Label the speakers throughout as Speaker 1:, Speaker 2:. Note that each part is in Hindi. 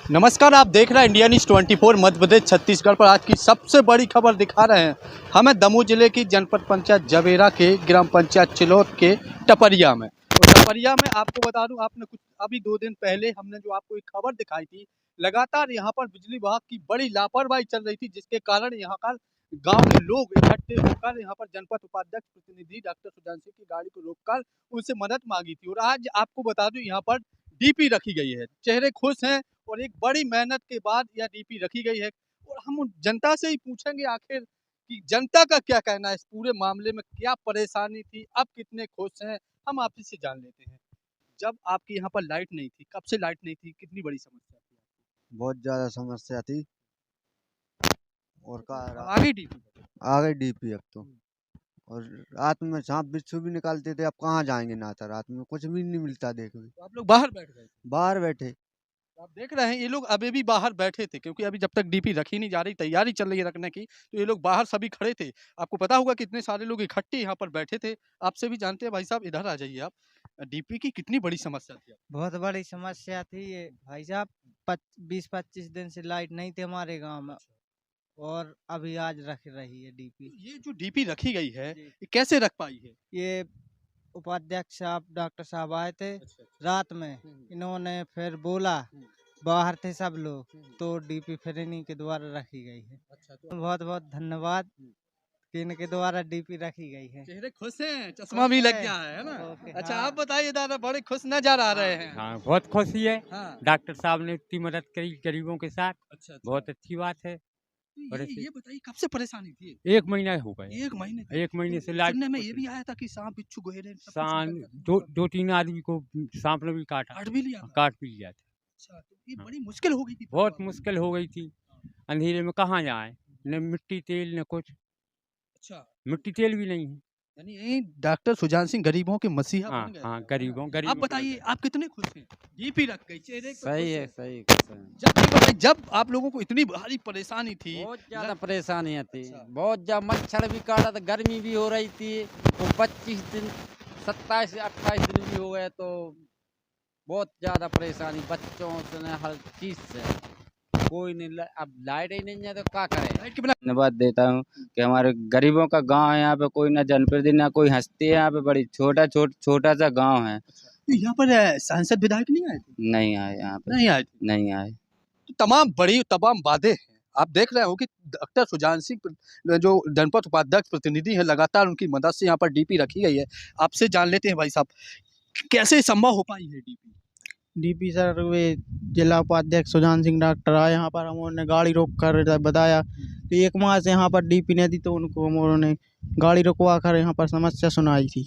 Speaker 1: नमस्कार, आप देख रहे हैं इंडिया न्यूज़ 24 मध्य प्रदेश छत्तीसगढ़ पर। आज की सबसे बड़ी खबर दिखा रहे हैं। हमें दमोह जिले की जनपद पंचायत जवेरा के ग्राम पंचायत चिलौत के टपरिया में। और टपरिया में आपको बता दूं, आपने कुछ अभी 2 दिन पहले हमने जो आपको एक खबर दिखाई थी, लगातार यहाँ पर बिजली विभाग की बड़ी लापरवाही चल रही थी, जिसके कारण यहाँ का गांव के लोग इकट्ठे होकर यहाँ पर जनपद उपाध्यक्ष प्रतिनिधि डॉक्टर सुजानसिंह की गाड़ी को रोककर उनसे मदद मांगी थी। और आज आपको बता दूं, यहाँ पर डीपी रखी गई है। चेहरे खुश हैं और एक बड़ी मेहनत के बाद यह डीपी रखी गई है। और हम जनता से ही पूछेंगे आखिर कि जनता का क्या कहना है इस पूरे मामले में, क्या परेशानी थी, अब कितने खुश हैं, हम आप से जान लेते हैं। जब आपके यहाँ पर लाइट नहीं थी, कब से लाइट नहीं थी, कितनी बड़ी समस्या थी?
Speaker 2: बहुत ज़्यादा समस्या थी। और
Speaker 1: अब आ गई डीपी?
Speaker 2: आ गई डीपी अब तो। और रात में सांप बिच्छू भी निकालते थे, अब कहाँ जाएंगे ना था, रात में कुछ भी नहीं मिलता देखने।
Speaker 1: तो आप लोग बाहर बैठ गए?
Speaker 2: बाहर बैठे।
Speaker 1: तो आप देख रहे हैं ये लोग अभी भी बाहर बैठे थे, क्योंकि अभी जब तक डीपी रखी नहीं जा रही, तैयारी चल रही है रखने की, तो ये लोग बाहर सभी खड़े थे। आपको पता होगा कितने सारे लोग इकट्ठे यहाँ पर बैठे थे। आपसे भी जानते हैं। भाई साहब, इधर आ जाइए आप। डीपी की कितनी बड़ी समस्या थी?
Speaker 3: बहुत बड़ी समस्या थी ये भाई साहब। 20-25 दिन से लाइट नहीं थी हमारे गांव में, और अभी आज रख रही है डीपी।
Speaker 1: ये जो डीपी रखी गई है,
Speaker 3: जी।
Speaker 1: ये कैसे रख पाई है?
Speaker 3: ये उपाध्यक्ष साहब डॉक्टर साहब आए थे
Speaker 1: अच्छा, अच्छा।
Speaker 3: रात में, इन्होंने फिर बोला,
Speaker 1: हम्म,
Speaker 3: बाहर थे सब लोग,
Speaker 1: हम्म।
Speaker 3: तो डीपी फिर इन्हीं के द्वारा रखी गई है।
Speaker 1: अच्छा, तो
Speaker 3: बहुत बहुत धन्यवाद
Speaker 1: हम्म।
Speaker 3: कि इनके द्वारा डीपी रखी गई है।
Speaker 1: चेहरे खुश हैं, चश्मा भी लग गया है ना?
Speaker 3: ओके,
Speaker 1: अच्छा,
Speaker 3: हाँ।
Speaker 1: आप बताइए दादा, बड़े खुश नजर आ रहे हैं।
Speaker 4: हाँ, बहुत खुशी है।
Speaker 1: हाँ।
Speaker 4: डॉक्टर साहब ने इतनी मदद करी गरीबों के साथ,
Speaker 1: अच्छा, अच्छा।
Speaker 4: बहुत अच्छी बात है।
Speaker 1: तो
Speaker 4: बड़े
Speaker 1: ये
Speaker 4: से
Speaker 1: ये बताइए, कब से परेशानी थी?
Speaker 4: 1 महीना हो गए।
Speaker 1: 1 महीने से?
Speaker 4: 1 महीने से
Speaker 1: तो
Speaker 4: लाइट
Speaker 1: सुनने में
Speaker 4: कुछ
Speaker 1: ये
Speaker 4: नहीं।
Speaker 1: भी आया था कि सांप, बिच्छू, गोहरे सब कुछ
Speaker 4: सान
Speaker 1: निकलता था।
Speaker 4: 2-3 आदमी को सांप ने भी काटा।
Speaker 1: काट भी लिया था?
Speaker 4: काट भी लिया था।
Speaker 1: अच्छा, तो ये
Speaker 4: हाँ,
Speaker 1: बड़ी मुश्किल हो गई थी फिर तो
Speaker 4: बहुत
Speaker 1: आपको?
Speaker 4: मुश्किल हो गई थी।
Speaker 1: हाँ,
Speaker 4: अंधेरे में कहाँ जाएँ? न मिट्टी तेल न कुछ।
Speaker 1: अच्छा।
Speaker 4: मिट्टी तेल भी नहीं है।
Speaker 1: यानी यही डॉक्टर सुजान सिंह गरीबों के मसीहा
Speaker 4: हाँ,
Speaker 1: बन गए
Speaker 4: हाँ,
Speaker 1: थे, है ना?
Speaker 4: गरीबों
Speaker 1: आप
Speaker 4: गरीबों के
Speaker 1: बताइए,
Speaker 4: लिए।
Speaker 1: आप कितने खुश हैं? डीपी रख गई, चेहरे पे
Speaker 5: सही
Speaker 1: खुश
Speaker 5: है,
Speaker 1: हैं।
Speaker 5: सही कुछ है।
Speaker 1: जब ये बताइए, जब आप लोगों को इतनी भारी परेशानी थी,
Speaker 5: बहुत ज़्यादा
Speaker 1: लग
Speaker 5: परेशानियाँ थी।
Speaker 1: अच्छा।
Speaker 5: बहुत ज़्यादा मच्छर भी काटा था, गर्मी भी हो रही थी। वो 25 दिन 27 से 28 दिन भी हो गए, तो बहुत ज़्यादा परेशानी बच्चों से न हर चीज़ से। कोई नहीं अब लाइट ही नहीं है तो क्या करें?
Speaker 1: लाइट के बिना
Speaker 5: धन्यवाद देता हूँ कि हमारे गरीबों का गाँव है, यहाँ पे कोई ना जनप्रतिनिधि ना कोई हस्ती है, यहाँ पे बड़ी छोटा सा गाँव है।
Speaker 1: अच्छा, तो यहाँ पर सांसद विधायक नहीं आए थे?
Speaker 5: नहीं आए यहाँ पे,
Speaker 1: नहीं आए थे।
Speaker 5: नहीं आए।
Speaker 1: तो तमाम वादे हैं। आप देख रहे हो कि डॉक्टर सुजान सिंह जो जनपद उपाध्यक्ष प्रतिनिधि हैं, लगातार उनकी मदद से यहाँ पर डीपी रखी गई है। आपसे जान लेते हैं भाई साहब, कैसे संभव हो पाई है डीपी?
Speaker 3: डीपी सर, वे जिला उपाध्यक्ष सुजान सिंह डॉक्टर आए यहाँ पर, हम उन्होंने गाड़ी रोक कर बताया कि 1 माह से यहाँ पर डीपी नहीं थी, तो उनको हम उन्होंने गाड़ी रुकवा कर यहाँ पर समस्या सुनाई थी।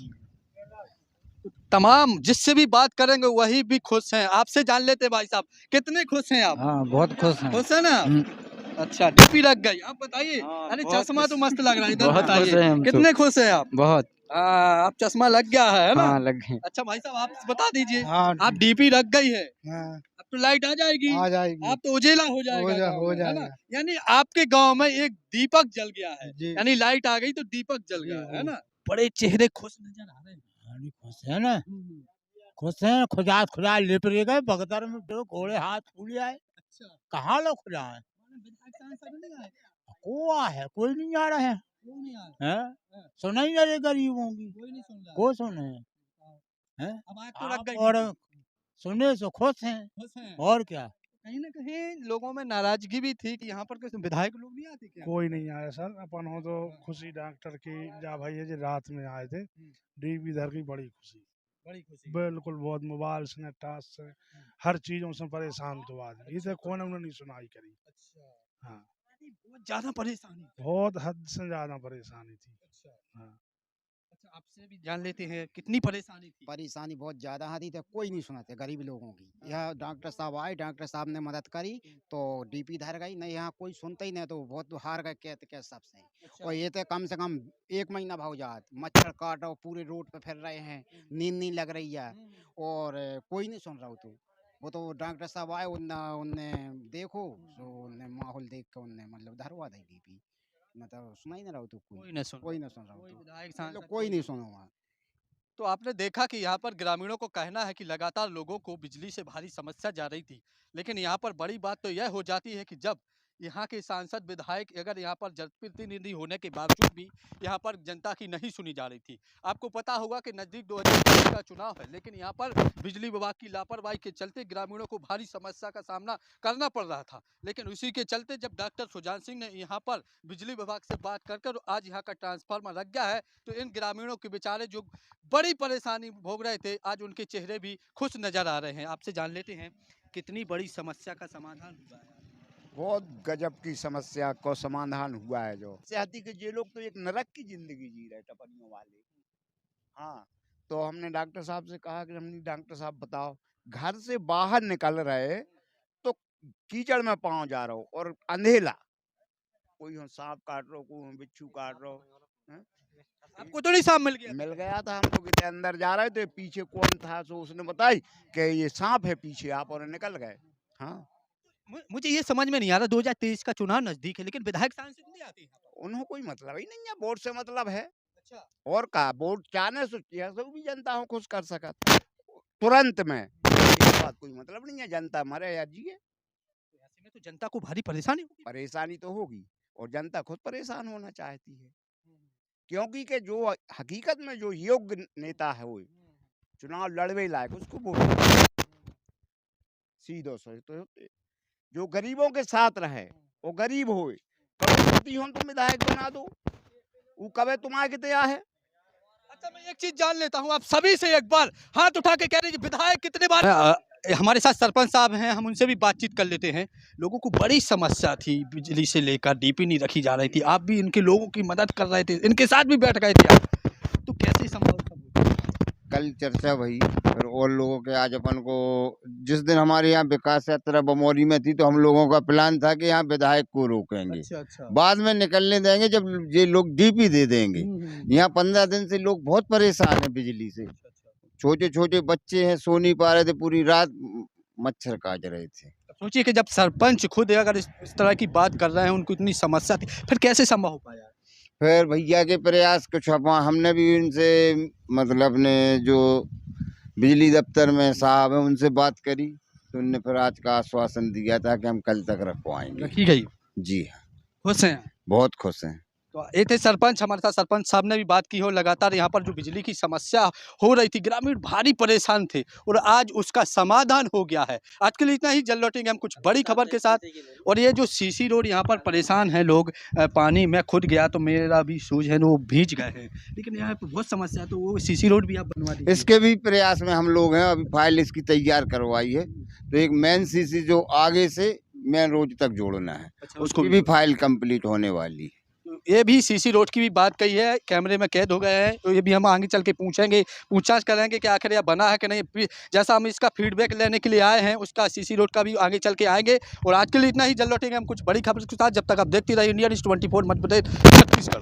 Speaker 1: तमाम जिससे भी बात करेंगे वही भी खुश हैं। आपसे जान लेते हैं भाई साहब, कितने खुश हैं आप?
Speaker 3: हाँ, बहुत खुश हैं।
Speaker 1: खुश है ना? अच्छा, डीपी लग गई। आप बताइए।
Speaker 5: हाँ,
Speaker 1: अरे
Speaker 5: बहुत
Speaker 1: चश्मा तो
Speaker 5: खुश।
Speaker 1: मस्त लग रहा है, इधर
Speaker 5: बहुत खुश
Speaker 1: बताइए,
Speaker 5: हैं हम तो।
Speaker 1: कितने खुश हैं आप?
Speaker 5: बहुत।
Speaker 1: आप चश्मा लग गया है ना?
Speaker 5: हाँ, लग गए।
Speaker 1: अच्छा भाई साहब, आप बता दीजिए।
Speaker 3: हाँ,
Speaker 1: आप डीपी रख गई है,
Speaker 3: हाँ,
Speaker 1: अब तो लाइट आ जाएगी।
Speaker 3: आ जाएगी।
Speaker 1: आप तो उजेला हो जाएगा गाँव
Speaker 3: हो
Speaker 1: में, है ना?
Speaker 3: जाएगा।
Speaker 1: यानी आपके गांव में एक दीपक जल गया है।
Speaker 3: जी।
Speaker 1: यानी लाइट आ गई तो दीपक जल
Speaker 3: जी,
Speaker 1: गया है
Speaker 3: जी।
Speaker 1: ना? बड़े चेहरे खुश नजर आ रहे हैं।
Speaker 6: हाँ, खुश है ना,
Speaker 1: हम्म,
Speaker 6: खुश हैं। खुदा खुदा लिप रह गए बगदर में, तो घोड़े हाथ फूल आए।
Speaker 1: अच्छा।
Speaker 6: कहाँ लोग खुदा है?
Speaker 1: विधायक सांसद नहीं आए?
Speaker 6: को है, कोई नहीं आ रहे हैं।
Speaker 1: क्यों नहीं आए?
Speaker 6: हैं?
Speaker 1: हाँ,
Speaker 6: सुना ही नहीं रहे गरीबों की।
Speaker 1: कोई नहीं सुन रहा।
Speaker 6: को सुने
Speaker 1: हाँ,
Speaker 6: हैं?
Speaker 1: अब आग तो लग
Speaker 6: आप
Speaker 1: गई
Speaker 6: और
Speaker 1: डीपी।
Speaker 6: सुने से खुश हैं।
Speaker 1: खुश हैं।
Speaker 6: और क्या?
Speaker 1: कहीं न कहीं लोगों में नाराजगी भी थी कि यहाँ पर कोई विधायक लोग नहीं आते क्या?
Speaker 7: कोई नहीं आया सर। अपन हो तो खुशी डॉक्टर की जा भाई है जी, रात में आए थे। डीप इधर की बड़ी खुशी,
Speaker 1: बड़ी खुशी।
Speaker 7: बिल्कुल। बहुत मोबाइल से टास्क से हर चीजों से परेशान तो आदमी इसे कौन उन्होंने नहीं सुनाई करी।
Speaker 1: अच्छा।
Speaker 7: हाँ,
Speaker 1: बहुत ज़्यादा परेशानी थी।
Speaker 7: बहुत हद से ज्यादा परेशानी थी।
Speaker 1: अच्छा।
Speaker 7: हाँ।
Speaker 1: अच्छा, आपसे भी जान लेते हैं कितनी परेशानी थी?
Speaker 8: परेशानी बहुत ज़्यादा आती थी, कोई नहीं सुनाते गरीब लोगों की। यह डॉक्टर साहब आए, डॉक्टर साहब ने मदद करी, तो डीपी धर गई। नहीं, यहाँ कोई सुनता ही नहीं, तो बहुत हार गए के सब से।
Speaker 1: अच्छा।
Speaker 8: और ये तो कम से कम 1 महीना भाव जात, मच्छर काटो, पूरे रोड पे फिर रहे हैं, नींद नहीं लग रही है, और कोई नहीं सुन रहा हो। तो वो तो डॉक्टर साहब आए, उनने उनने देखो, तो उनने माहौल देख के उनने मतलब धरवा दी डीपी। मतलब सुना ही नहीं रहा हो तो
Speaker 1: कोई न सुन
Speaker 8: कोई ना सुन रहा हो
Speaker 1: कोई
Speaker 8: तो
Speaker 1: विधायक
Speaker 8: मतलब
Speaker 1: सांसद
Speaker 8: कोई नहीं सुना हुआ।
Speaker 1: तो आपने देखा कि यहाँ पर ग्रामीणों को कहना है कि लगातार लोगों को बिजली से भारी समस्या जा रही थी, लेकिन यहाँ पर बड़ी बात तो यह हो जाती है कि जब यहाँ के सांसद विधायक अगर यहाँ पर जनप्रतिनिधि होने के बावजूद भी यहाँ पर जनता की नहीं सुनी जा रही थी। आपको पता होगा कि नजदीक 2023 का चुनाव है, लेकिन यहाँ पर बिजली विभाग की लापरवाही के चलते ग्रामीणों को भारी समस्या का सामना करना पड़ रहा था। लेकिन उसी के चलते जब डॉक्टर सुजान सिंह ने यहाँ पर बिजली विभाग से बात कर आज यहाँ का ट्रांसफार्मर लग गया है, तो इन ग्रामीणों के बेचारे जो बड़ी परेशानी भोग रहे थे, आज उनके चेहरे भी खुश नजर आ रहे हैं। आपसे जान लेते हैं कितनी बड़ी समस्या का समाधान हुआ है।
Speaker 9: बहुत गजब की समस्या को समाधान हुआ है। जो चाहती कि ये लोग तो एक नरक की जिंदगी जी रहे टपरियों वाले। हाँ, तो हमने डॉक्टर साहब से कहा कि हमने डॉक्टर साहब बताओ, घर से बाहर निकल रहे तो कीचड़ में पाँव जा रहा हो और अंधेला, कोई हो सांप काट रहा, कोई हो बिच्छू काट रहा।
Speaker 1: आपको तो नहीं सांप मिल गया?
Speaker 9: मिल गया था हमको, कितने अंदर जा रहे थे, पीछे कौन था सो उसने बताई कि ये सांप है पीछे, आप और निकल गए। हाँ,
Speaker 1: मुझे ये समझ में नहीं आ रहा, 2023 का चुनाव नजदीक है, लेकिन विधायक सांसद नहीं आते हैं।
Speaker 9: उन्हों कोई मतलब ही नहीं है, वोट से मतलब है।
Speaker 1: अच्छा,
Speaker 9: और का वोट चाहने से सब भी जनता को खुश कर सका तुरंत में, ये बात कोई मतलब नहीं है। जनता मरे या जिए,
Speaker 1: ऐसे में तो जनता को भारी परेशानी होगी।
Speaker 9: परेशानी तो होगी और जनता खुद परेशान होना चाहती है, क्योंकि के जो हकीकत में जो योग्य नेता है वो चुनाव लड़वे लायक उसको वोट सीधो से। तो जो गरीबों के साथ रहे, वो गरीब होए, कभी हो तुम विधायक बना दो, वो कभी तुम्हारे कितने है।
Speaker 1: अच्छा, मैं एक चीज जान लेता हूँ, आप सभी से एक बार हाथ उठा के कह रहे विधायक कितने बार। हमारे साथ सरपंच साहब हैं, हम उनसे भी बातचीत कर लेते हैं। लोगों को बड़ी समस्या थी, बिजली से लेकर डीपी नहीं रखी जा रही थी, आप भी इनके लोगों की मदद कर रहे थे, इनके साथ भी बैठ गए थे आप, तो कैसे संभव?
Speaker 2: कल चर्चा भई, फिर और लोगों के आज अपन को, जिस दिन हमारे यहाँ विकास यात्रा बमौरी में थी तो हम लोगों का प्लान था कि यहाँ विधायक को रोकेंगे।
Speaker 1: अच्छा।
Speaker 2: बाद में निकलने देंगे जब ये लोग डीपी दे देंगे। यहाँ 15 दिन से लोग बहुत परेशान हैं बिजली से। छोटे छोटे बच्चे हैं, सो नहीं पा रहे थे, पूरी रात मच्छर काट रहे थे।
Speaker 1: सोचिए कि जब सरपंच खुद अगर इस तरह की बात कर रहे हैं, उनको इतनी समस्या थी, फिर कैसे संभव हो पाया?
Speaker 2: फिर भैया के प्रयास कुछ हमने भी उनसे, मतलब ने जो बिजली दफ्तर में साहब है उनसे बात करी, तो उनने फिर आज का आश्वासन दिया था कि हम कल तक रखवाएंगे।
Speaker 1: रखी गई?
Speaker 2: जी हाँ,
Speaker 1: खुश हैं?
Speaker 2: बहुत खुश हैं।
Speaker 1: तो ये थे सरपंच, हमारे साथ सरपंच साहब ने भी बात की हो। लगातार यहाँ पर जो बिजली की समस्या हो रही थी, ग्रामीण भारी परेशान थे और आज उसका समाधान हो गया है। आज के लिए इतना ही, जल लौटेंगे हम कुछ बड़ी खबर के साथ। और ये जो सीसी रोड यहाँ पर परेशान है लोग, पानी में खुद गया तो मेरा भी शूज है वो भीज गए हैं, लेकिन यहाँ पर बहुत समस्या है, तो वो सीसी रोड भी आप बनवा दीजिए।
Speaker 2: इसके भी प्रयास में हम लोग हैं, अभी फाइल इसकी तैयार करवाई है, तो एक मेन सीसी जो आगे से मेन रोड तक जोड़ना है, उसकी भी फाइल कंप्लीट होने वाली है।
Speaker 1: ये भी सीसी रोड की भी बात कही है, कैमरे में कैद हो गए हैं, तो ये भी हम आगे चल के पूछताछ करेंगे कि आखिर यह बना है कि नहीं। जैसा हम इसका फीडबैक लेने के लिए आए हैं, उसका सीसी रोड का भी आगे चल के आएंगे। और आज के लिए इतना ही, जल लौटेंगे हम कुछ बड़ी खबर के साथ। जब तक आप देखते रहिए इंडिया न्यूज़ 24 मध्य प्रदेश छत्तीसगढ़।